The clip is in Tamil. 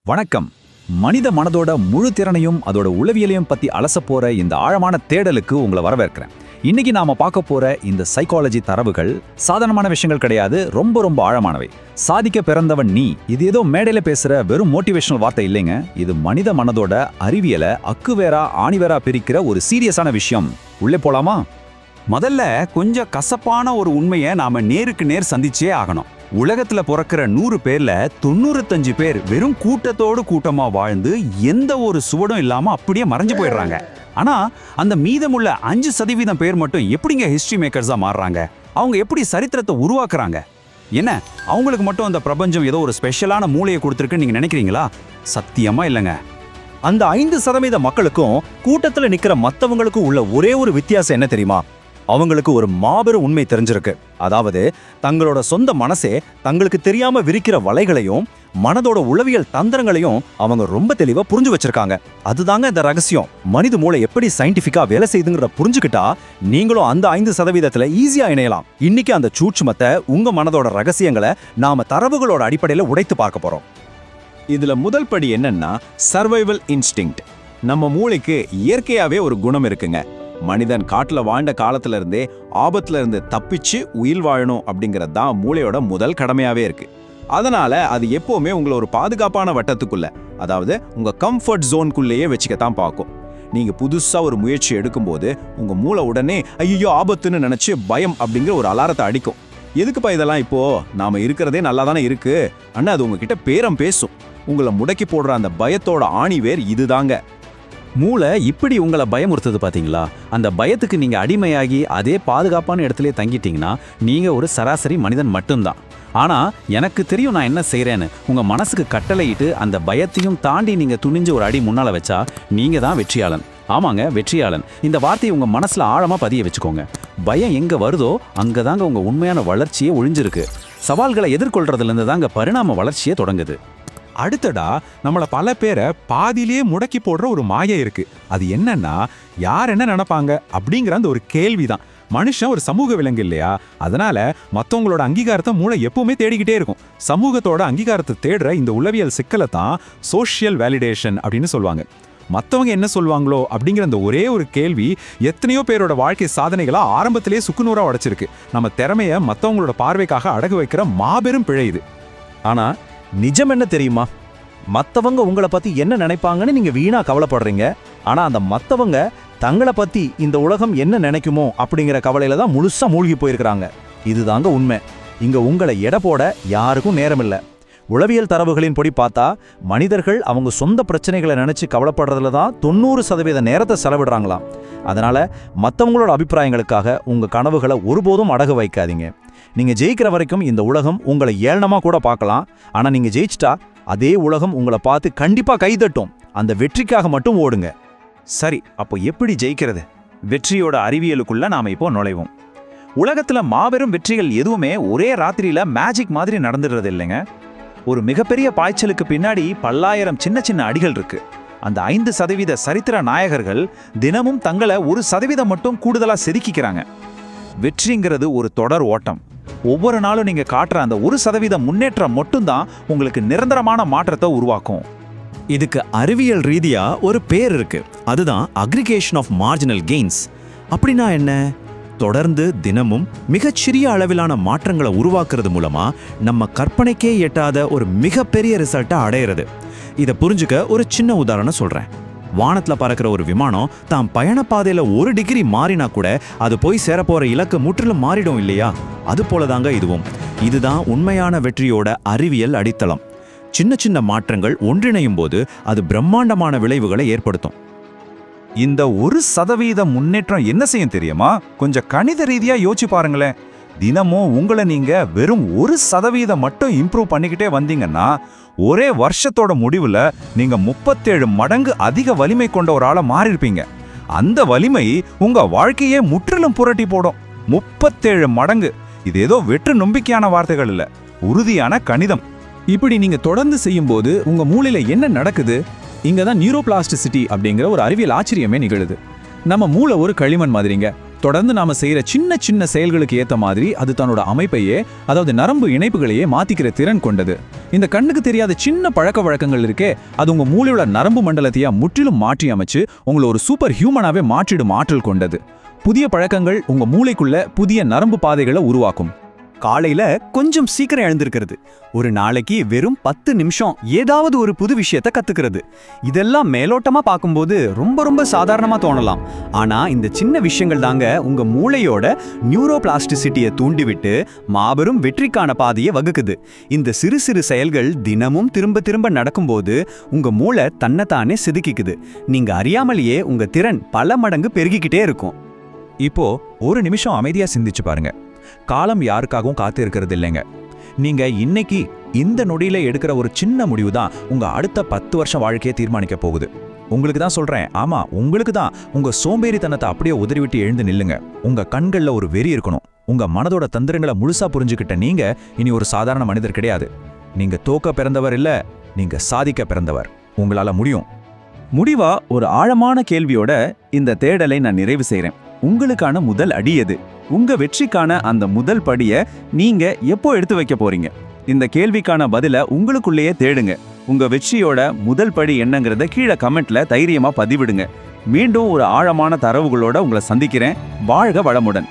வணக்கம். மனித மனதோட முழு திறனையும் அதோட உளவியலையும் பத்தி அலசப் போற இந்த ஆழமான தேடலுக்கு உங்களை வரவேற்கிறேன். இன்னைக்கு நாம பார்க்க போற இந்த சைக்காலஜி தரவுகள் சாதாரணமான விஷயங்கள் கிடையாது, ரொம்ப ரொம்ப ஆழமானவை. சாதிக்க பிறந்தவன் நீ, இது ஏதோ மேடையில பேசுற வெறும் மோட்டிவேஷனல் வார்த்தை இல்லைங்க. இது மனித மனதோட அறிவியலை அக்குவேரா ஆணிவேரா பிரிக்கிற ஒரு சீரியஸான விஷயம். உள்ளே போலாமா? முதல்ல கொஞ்சம் கசப்பான ஒரு உண்மையை நாம நேருக்கு நேர் சந்திச்சே ஆகணும். உலகத்துல பிறக்கிற 100 பேர்ல 95 பேர் வெறும் கூட்டத்தோடு கூட்டமா வாழ்ந்து எந்த ஒரு சுவடும் இல்லாம அப்படியே மறைஞ்சு போயிடுறாங்க. ஆனா அந்த மீதமுள்ள 5% பேர் மட்டும் எப்படிங்க ஹிஸ்டரி மேக்கர்ஸா மாறுறாங்க? அவங்க எப்படி சரித்திரத்தை உருவாக்குறாங்க? என்ன அவங்களுக்கு மட்டும் அந்த பிரபஞ்சம் ஏதோ ஒரு ஸ்பெஷலான மூளையை கொடுத்துருக்குன்னு நீங்க நினைக்கிறீங்களா? சத்தியமா இல்லைங்க. அந்த 5% மக்களுக்கும் கூட்டத்துல நிக்கிற மத்தவங்களுக்கும் உள்ள ஒரே ஒரு வித்தியாசம் என்ன தெரியுமா? அவங்களுக்கு ஒரு மாபெரும் உண்மை தெரிஞ்சிருக்கு. அதாவது தங்களோட சொந்த மனசே தங்களுக்கு தெரியாம விரிக்கிற வலைகளையும் மனதோட உளவியல் தந்திரங்களையும் அவங்க ரொம்ப தெளிவா புரிஞ்சு வச்சிருக்காங்க. அதுதாங்க இந்த ரகசியம். மனித மூளை எப்படி சயின்டிஃபிக்கா வேலை செய்யுதுங்கிறத புரிஞ்சுக்கிட்டா நீங்களும் அந்த 5% ஈஸியா இணையலாம். இன்னைக்கு அந்த சூட்சுமத்தை, உங்க மனதோட ரகசியங்களை நாம தரவுகளோட அடிப்படையில உடைத்து பார்க்க போறோம். இதுல முதல் படி என்னன்னா சர்வைவல் இன்ஸ்டிங்க்ட். நம்ம மூளைக்கு இயற்கையாவே ஒரு குணம் இருக்குங்க. மனிதன் காட்டுல வாழ்ந்த காலத்துல இருந்தே ஆபத்துல இருந்து தப்பிச்சு உயிர் வாழணும் அப்படிங்கிறது தான் மூளையோட முதல் கடமையாவே இருக்கு. அதனால அது எப்பவுமே உங்களை ஒரு பாதுகாப்பான வட்டத்துக்குள்ள, அதாவது உங்க கம்ஃபர்ட் ஜோனுக்குள்ளேயே வச்சுக்கத்தான் பார்க்கும். நீங்க புதுசா ஒரு முயற்சி எடுக்கும்போது உங்க மூளை உடனே ஐயோ ஆபத்துன்னு நினைச்சு பயம் அப்படிங்கிற ஒரு அலாரத்தை அடிக்கும். எதுக்குப்பா இதெல்லாம்? இப்போ நாம இருக்கிறதே நல்லா தானே இருக்கு அண்ணா, அது உங்ககிட்ட பேரம் பேசும். உங்களை முடக்கி போடுற அந்த பயத்தோட ஆணிவேர் இதுதாங்க. மூளை இப்படி உங்களை பயமுறுத்துது பாத்தீங்களா? அந்த பயத்துக்கு நீங்க அடிமையாகி அதே பாதுகாப்பான இடத்துல தங்கிட்டீங்கன்னா நீங்க ஒரு சராசரி மனிதன் மட்டும்தான். ஆனா எனக்கு தெரியும் நான் என்ன செய்யறேன்னு உங்க மனசுக்கு கட்டளையிட்டு அந்த பயத்தையும் தாண்டி நீங்க துணிஞ்சு ஒரு அடி முன்னால வச்சா நீங்க தான் வெற்றியாளன். ஆமாங்க, வெற்றியாளன். இந்த வார்த்தையை உங்க மனசுல ஆழமா பதிய வச்சுக்கோங்க. பயம் எங்க வருதோ அங்கதாங்க உங்க உண்மையான வளர்ச்சியே ஒழிஞ்சிருக்கு. சவால்களை எதிர்கொள்றதுல இருந்து தாங்க பரிணாம வளர்ச்சியே தொடங்குது. அடுத்தடா நம்மள பல பேரை பாதியிலேயே முடக்கி போடுற ஒரு மாயை இருக்கு. அது என்னன்னா, யார் என்ன நினைப்பாங்க அப்படிங்கிற அந்த ஒரு கேள்விதான். மனுஷன் ஒரு சமூக விலங்கு இல்லையா? அதனால மற்றவங்களோட அங்கீகாரத்தை மூளை எப்பவுமே தேடிக்கிட்டே இருக்கும். சமூகத்தோட அங்கீகாரத்தை தேடுற இந்த உளவியல் சிக்கலை தான் சோஷியல் வேலிடேஷன் அப்படின்னு சொல்லுவாங்க. மற்றவங்க என்ன சொல்லுவாங்களோ அப்படிங்கிற அந்த ஒரே ஒரு கேள்வி எத்தனையோ பேரோட வாழ்க்கை சாதனைகளா ஆரம்பத்திலேயே சுக்குநூறா உடைச்சிருக்கு. நம்ம திறமைய மற்றவங்களோட பார்வைக்காக அடகு வைக்கிற மாபெரும் பிழை இது. ஆனா நிஜம் என்ன தெரியுமா? மத்தவங்க உங்களை பத்தி என்ன நினைப்பாங்கன்னு நீங்க வீணா கவலைப்படுறீங்க. ஆனா அந்த மத்தவங்க தங்களை பத்தி இந்த உலகம் என்ன நினைக்குமோ அப்படிங்கிற கவலையில தான் முழுசா மூழ்கி போயிருக்கிறாங்க. இதுதாங்க உண்மை. இங்க உங்களை எடை போட யாருக்கும் நேரம் இல்லை. உளவியல் தரவுகளின் படி பார்த்தா மனிதர்கள் அவங்க சொந்த பிரச்சனைகளை நினைச்சு கவலைப்படுறதுல தான் 90% நேரத்தை செலவிடுறாங்களாம். அதனால மற்றவங்களோட அபிப்பிராயங்களுக்காக உங்க கனவுகளை ஒருபோதும் அடகு வைக்காதீங்க. நீங்க ஜெயிக்கிற வரைக்கும் இந்த உலகம் உங்களை ஏளனமா கூட பார்க்கலாம். ஆனா நீங்க ஜெயிச்சிட்டா அதே உலகம் உங்களை பார்த்து கண்டிப்பா கைதட்டும். அந்த வெற்றிக்காக மட்டும் ஓடுங்க. சரி, அப்போ எப்படி ஜெயிக்கிறது? வெற்றியோட அறிவியலுக்குள்ள நாம இப்போ நுழைவோம். உலகத்துல மாபெரும் வெற்றிகள் எதுவுமே ஒரே ராத்திரியில மேஜிக் மாதிரி நடந்துடுறது இல்லைங்க. ஒரு மிகப்பெரிய பாய்ச்சலுக்கு பின்னாடி பல்லாயிரம் சின்ன சின்ன அடிகள் இருக்கு. அந்த 5% சரித்திர நாயகர்கள் தினமும் தங்களை 1% மட்டும் கூடுதலா செதுக்கிக்கிறாங்க. வெற்றிங்கிறது ஒரு தொடர் ஓட்டம். ஒவ்வொரு நாளும் நீங்க காட்டுற அந்த 1% முன்னேற்றம் மட்டும்தான் உங்களுக்கு நிரந்தரமான மாற்றத்தை உருவாக்கும். இதுக்கு அறிவியல் ரீதியா ஒரு பேர் இருக்கு. அதுதான் அக்ரிகேஷன் ஆஃப் மார்ஜினல் கெயின்ஸ். அப்படின்னா என்ன? தொடர்ந்து தினமும் மிகச்சிறிய அளவிலான மாற்றங்களை உருவாக்குறது மூலமா நம்ம கற்பனைக்கே எட்டாத ஒரு மிகப்பெரிய ரிசல்ட்டை அடையிறது. இதை புரிஞ்சுக்க ஒரு சின்ன உதாரணம் சொல்றேன். வானத்துல பறக்கிற ஒரு விமானம் தான் பயணப்பாதையில 1 டிகிரி மாறினா கூட அது போய் சேரப்போற இலக்கு முற்றிலும் மாறிடும் இல்லையா? அது போலதாங்க இதுவும். இதுதான் உண்மையான வெற்றியோட அறிவியல் அடித்தளம். சின்ன சின்ன மாற்றங்கள் ஒன்றிணையும் போது அது பிரம்மாண்டமான விளைவுகளை ஏற்படுத்தும். இந்த 1% முன்னேற்றம் என்ன செய்யும் தெரியுமா? கொஞ்சம் கணித ரீதியா யோசிச்சு பாருங்களேன். தினமும் உங்களை நீங்க வெறும் 1% மட்டும் இம்ப்ரூவ் பண்ணிக்கிட்டே வந்தீங்கன்னா ஒரே வருஷத்தோட முடிவுல நீங்க 37 மடங்கு அதிக வலிமை கொண்ட ஒரு ஆளா மாறிருப்பீங்க. அந்த வலிமை உங்க வாழ்க்கையே முற்றிலும் புரட்டி போடும். 37 மடங்கு. இது ஏதோ வெற்று நம்பிக்கையான வார்த்தைகள் இல்ல, உறுதியான கணிதம். இப்படி நீங்க தொடர்ந்து செய்யும்போது உங்க மூளையில என்ன நடக்குது? இங்க தான் நியூரோபிளாஸ்டிசிட்டி அப்படிங்கிற ஒரு அறிவியல் ஆச்சரியமே நிகழுது. நம்ம மூளை ஒரு களிமண் மாதிரிங்க. தொடர்ந்து நாம செய்யற சின்ன சின்ன செயல்களுக்கு ஏத்த மாதிரி அது தன்னோட அமைப்பையே, அதாவது நரம்பு இணைப்புகளையே மாத்திக்கிற திறன் கொண்டது. இந்த கண்ணுக்கு தெரியாத சின்ன பழக்க வழக்கங்கள் இருக்கே, அது உங்க மூளையோட நரம்பு மண்டலத்தையே முற்றிலும் மாற்றி அமைச்சு உங்களை ஒரு சூப்பர் ஹியூமனாவே மாற்றிடும் ஆற்றல் கொண்டது. புதிய பழக்கங்கள் உங்க மூளைக்குள்ள புதிய நரம்பு பாதைகளை உருவாக்கும். காலையில கொஞ்சம் சீக்கிரம் எழுந்திருக்கிறது, ஒரு நாளைக்கு வெறும் 10 நிமிஷம் ஏதாவது ஒரு புது விஷயத்த கத்துக்கிறது. இதெல்லாம் மேலோட்டமா பார்க்கும்போது ரொம்ப சாதாரணமா தோணலாம். ஆனா இந்த சின்ன விஷயங்கள் தாங்க உங்க மூளையோட நியூரோபிளாஸ்டிசிட்டியை தூண்டிவிட்டு மாபெரும் வெற்றிக்கான பாதையை வகுக்குது. இந்த சிறு சிறு செயல்கள் தினமும் திரும்ப நடக்கும்போது உங்க மூளை தன்னைத்தானே செதுக்கிக்குது. நீங்க அறியாமலேயே உங்க திறன் பல மடங்கு பெருகிக்கிட்டே இருக்கும். இப்போ ஒரு நிமிஷம் அமைதியா சிந்திச்சு பாருங்க. காலம் யாருக்காகவும் காத்து இருக்கிறது இல்லைங்க. நீங்க இன்னைக்கு இந்த நொடியில எடுக்கிற ஒரு சின்ன முடிவு தான் உங்க அடுத்த 10 வருஷம் வாழ்க்கையை தீர்மானிக்க போகுது. உங்களுக்கு தான் சொல்றேன், ஆமா உங்களுக்கு தான். உங்க சோம்பேறித்தனத்தை அப்படியே உதறிவிட்டு எழுந்து நில்லுங்க. உங்க கண்கள்ல ஒரு வெறி இருக்கணும். உங்க மனதோட தந்திரங்களை முழுசா புரிஞ்சுக்கிட்ட நீங்க இனி ஒரு சாதாரண மனிதர் கிடையாது. நீங்க தோக்க பிறந்தவர் இல்ல, நீங்க சாதிக்க பிறந்தவர். உங்களால முடியும். முடிவா ஒரு ஆழமான கேள்வியோட இந்த தேடலை நான் நிறைவு செய்றேன். உங்களுக்கான முதல் அடி எது? உங்க வெற்றிக்கான அந்த முதல் படியை நீங்க எப்போ எடுத்து வைக்க போறீங்க? இந்த கேள்விக்கான பதில உங்களுக்குள்ளேயே தேடுங்க. உங்க வெற்றியோட முதல் படி என்னங்கிறத கீழே கமெண்ட்ல தைரியமா பதிவிடுங்க. மீண்டும் ஒரு ஆழமான தரவுகளோட உங்களை சந்திக்கிறேன். வாழ்க வளமுடன்.